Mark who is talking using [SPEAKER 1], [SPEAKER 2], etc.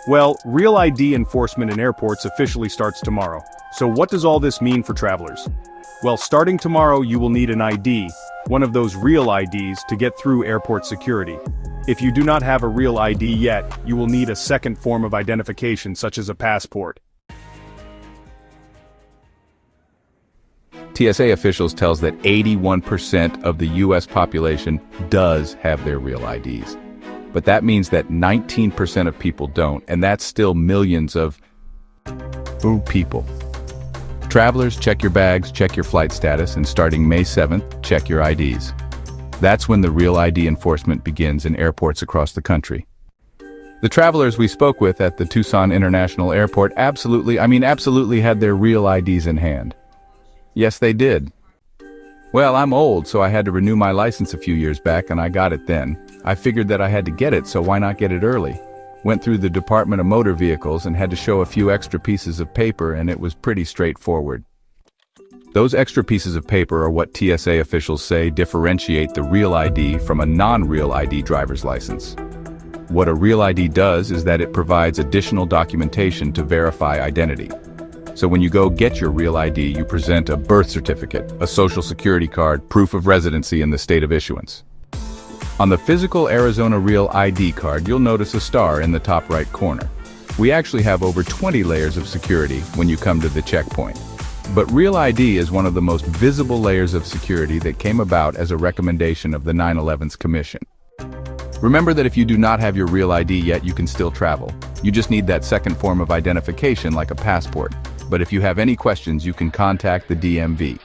[SPEAKER 1] Well, Real ID enforcement in airports officially starts tomorrow. So what does all this mean for travelers? Well, starting tomorrow you will need an ID, one of those Real IDs, to get through airport security. If you do not have a Real ID yet, you will need a second form of identification such as a passport.
[SPEAKER 2] TSA officials tells that 81% of the US population does have their Real IDs. But that means that 19% of people don't, and that's still millions of people. Travelers, check your bags, check your flight status, and starting May 7th, check your IDs. That's when the Real ID enforcement begins in airports across the country. The travelers we spoke with at the Tucson International Airport absolutely had their Real IDs in hand. Yes, they did. Well, I'm old, so I had to renew my license a few years back, and I got it then. I figured that I had to get it, so why not get it early? Went through the Department of Motor Vehicles and had to show a few extra pieces of paper, and it was pretty straightforward. Those extra pieces of paper are what TSA officials say differentiate the Real ID from a non-Real ID driver's license. What a Real ID does is that it provides additional documentation to verify identity. So when you go get your Real ID, you present a birth certificate, a social security card, proof of residency in the state of issuance. On the physical Arizona Real ID card, you'll notice a star in the top right corner. We actually have over 20 layers of security when you come to the checkpoint. But Real ID is one of the most visible layers of security that came about as a recommendation of the 9/11's Commission. Remember that if you do not have your Real ID yet, you can still travel. You just need that second form of identification like a passport. But if you have any questions, you can contact the DMV.